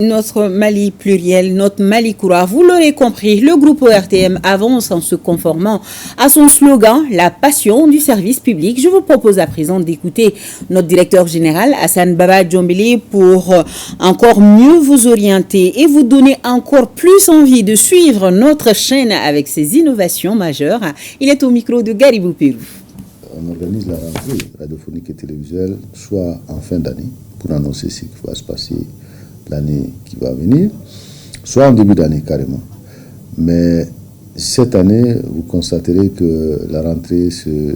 Notre Mali pluriel, notre Mali Koura, vous l'aurez compris, le groupe ORTM avance en se conformant à son slogan « La passion du service public ». Je vous propose à présent d'écouter notre directeur général, Hassan Baba Djombili, pour encore mieux vous orienter et vous donner encore plus envie de suivre notre chaîne avec ses innovations majeures. Il est au micro de Garibou Pérou. On organise la rentrée radiophonique et télévisuelle soit en fin d'année pour annoncer ce qui va se passer l'année qui va venir, soit en début d'année carrément. Mais cette année, vous constaterez que la rentrée se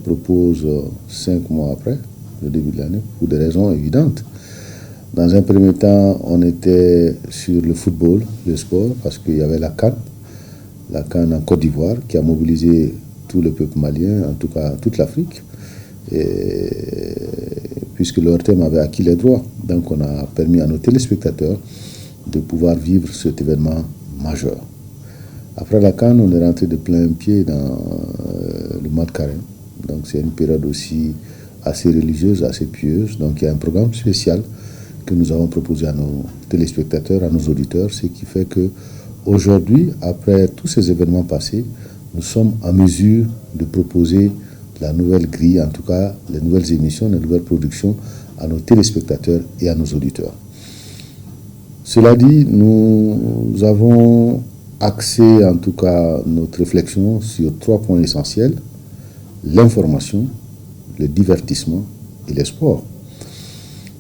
propose 5 mois après le début de l'année, pour des raisons évidentes. Dans un premier temps, on était sur le football, le sport, parce qu'il y avait la CAN en Côte d'Ivoire, qui a mobilisé tout le peuple malien, en tout cas toute l'Afrique, puisque l'ORTM avait acquis les droits. Donc on a permis à nos téléspectateurs de pouvoir vivre cet événement majeur. Après la CAN, on est rentré de plein pied dans le mois de carême. Donc c'est une période aussi assez religieuse, assez pieuse. Donc il y a un programme spécial que nous avons proposé à nos téléspectateurs, à nos auditeurs, ce qui fait que aujourd'hui, après tous ces événements passés, nous sommes en mesure de proposer la nouvelle grille, en tout cas les nouvelles émissions, les nouvelles productions à nos téléspectateurs et à nos auditeurs. Cela dit, nous avons axé en tout cas notre réflexion sur 3 points essentiels: l'information, le divertissement et les sports.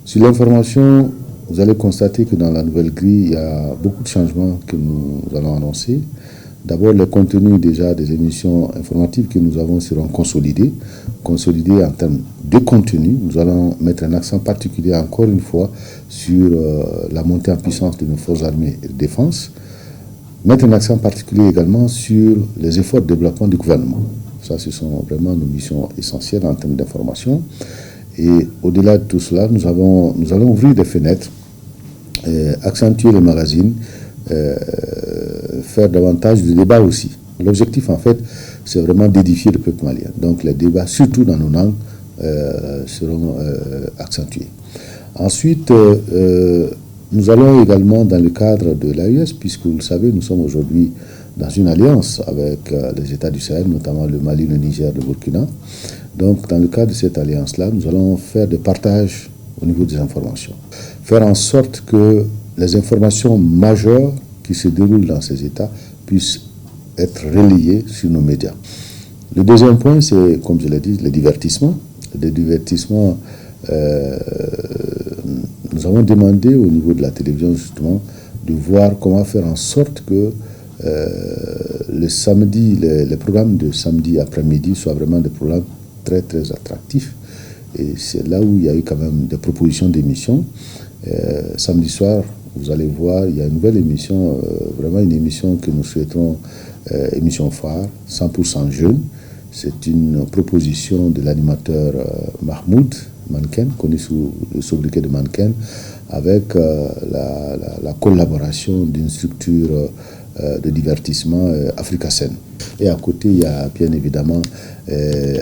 Sur l'information, vous allez constater que dans la nouvelle grille, il y a beaucoup de changements que nous allons annoncer. D'abord, les contenus déjà des émissions informatives que nous avons seront consolidés en termes de contenu. Nous allons mettre un accent particulier encore une fois sur la montée en puissance de nos forces armées et de défense. Mettre un accent particulier également sur les efforts de développement du gouvernement. Ça, ce sont vraiment nos missions essentielles en termes d'information. Et au-delà de tout cela, nous allons ouvrir des fenêtres, accentuer les magazines, faire davantage de débats aussi. L'objectif, en fait, c'est vraiment d'édifier le peuple malien. Donc les débats, surtout dans nos langues, seront accentués. Ensuite, nous allons également, dans le cadre de l'AES, puisque vous le savez, nous sommes aujourd'hui dans une alliance avec les États du Sahel, notamment le Mali, le Niger, le Burkina. Donc, dans le cadre de cette alliance-là, nous allons faire des partages au niveau des informations. Faire en sorte que les informations majeures qui se déroulent dans ces États puissent être relayées sur nos médias. Le deuxième point, c'est, comme je l'ai dit, le divertissement. Le divertissement, nous avons demandé au niveau de la télévision, justement, de voir comment faire en sorte que le samedi, les programmes de samedi après-midi soient vraiment des programmes très, très attractifs. Et c'est là où il y a eu quand même des propositions d'émissions. Samedi soir, vous allez voir, il y a une nouvelle émission, vraiment une émission que nous souhaitons, émission phare, 100% jeune. C'est une proposition de l'animateur Mahmoud Manken, connu sous le sobriquet de Manken, avec la collaboration d'une structure de divertissement Africa Scène. Et à côté, il y a bien évidemment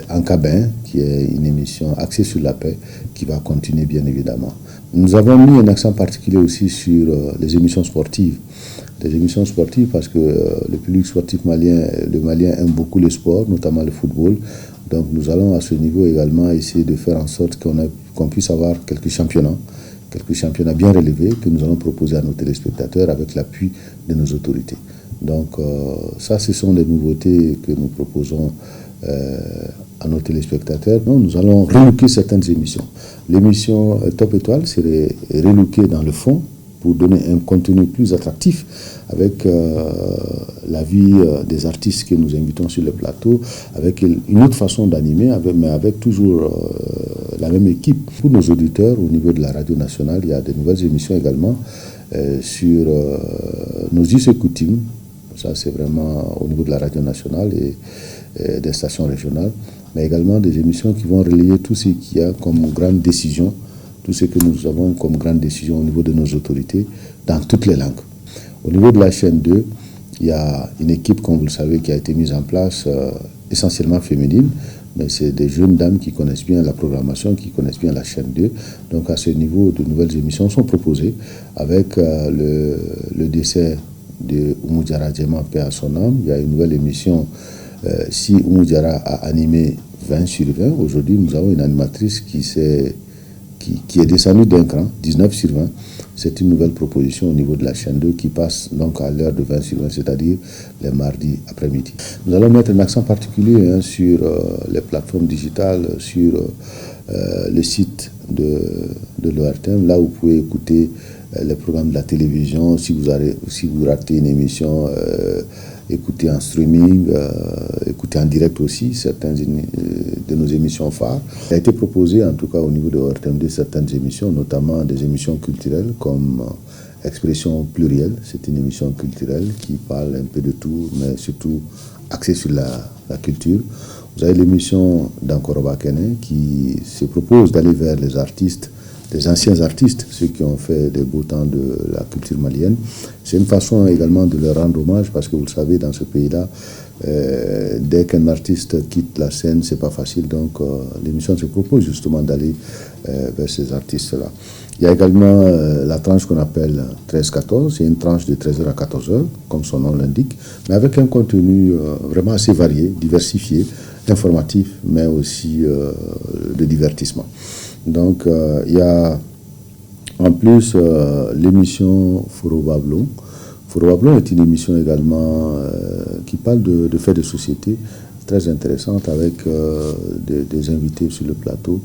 Ankabin, qui est une émission axée sur la paix, qui va continuer bien évidemment. Nous avons mis un accent particulier aussi sur les émissions sportives. Les émissions sportives parce que le public sportif malien, le malien aime beaucoup le sport, notamment le football. Donc nous allons à ce niveau également essayer de faire en sorte qu'on puisse avoir quelques championnats bien relevés que nous allons proposer à nos téléspectateurs avec l'appui de nos autorités. Donc ça, ce sont les nouveautés que nous proposons à nos téléspectateurs. Donc, nous allons relooker certaines émissions. L'émission Top Étoile serait relookée dans le fond pour donner un contenu plus attractif avec la vie des artistes que nous invitons sur le plateau, avec une autre façon d'animer, mais avec toujours la même équipe. Pour nos auditeurs, au niveau de la radio nationale, il y a de nouvelles émissions également sur nos us et coutumes. Ça, c'est vraiment au niveau de la radio nationale et des stations régionales, mais également des émissions qui vont relayer tout ce qu'il y a comme grande décision, tout ce que nous avons comme grande décision au niveau de nos autorités dans toutes les langues. Au niveau de la chaîne 2, il y a une équipe, comme vous le savez, qui a été mise en place, essentiellement féminine. mais c'est des jeunes dames qui connaissent bien la programmation, qui connaissent bien la chaîne 2. Donc à ce niveau, de nouvelles émissions sont proposées avec le décès de Oumou Diarra Djema, paix à son âme. Il y a une nouvelle émission, si Oumou Diarra a animé 20 sur 20, aujourd'hui nous avons une animatrice qui est descendue d'un cran, 19 sur 20. C'est une nouvelle proposition au niveau de la chaîne 2 qui passe donc à l'heure de 20 sur 20, c'est-à-dire les mardis après-midi. Nous allons mettre un accent particulier sur les plateformes digitales, sur le site de l'ORTM, là où vous pouvez écouter les programmes de la télévision. Si vous ratez une émission, écoutez en streaming, écoutez en direct aussi certaines de nos émissions phares. Il a été proposé, en tout cas au niveau de ORTM2, certaines émissions, notamment des émissions culturelles comme Expression plurielle. C'est une émission culturelle qui parle un peu de tout, mais surtout axée sur la culture. Vous avez l'émission d'Ankoroba Kene qui se propose d'aller vers les artistes, les anciens artistes, ceux qui ont fait des beaux temps de la culture malienne. C'est une façon également de leur rendre hommage parce que vous le savez, dans ce pays-là, dès qu'un artiste quitte la scène, c'est pas facile. Donc l'émission se propose justement d'aller vers ces artistes-là. Il y a également la tranche qu'on appelle 13-14, c'est une tranche de 13h à 14h, comme son nom l'indique, mais avec un contenu vraiment assez varié, diversifié, informatif, mais aussi de divertissement. Donc, il y a en plus l'émission Foroba Blon. Foroba Blon est une émission également qui parle de faits de société, très intéressante, avec des invités sur le plateau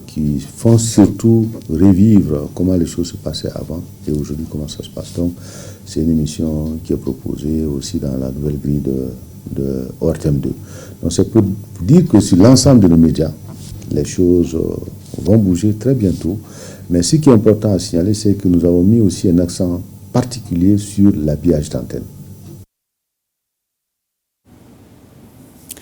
qui font surtout revivre comment les choses se passaient avant et aujourd'hui comment ça se passe. Donc, c'est une émission qui est proposée aussi dans la nouvelle grille de ORTM2. Donc, c'est pour dire que sur l'ensemble de nos médias, les choses vont bouger très bientôt. Mais ce qui est important à signaler, c'est que nous avons mis aussi un accent particulier sur l'habillage d'antenne.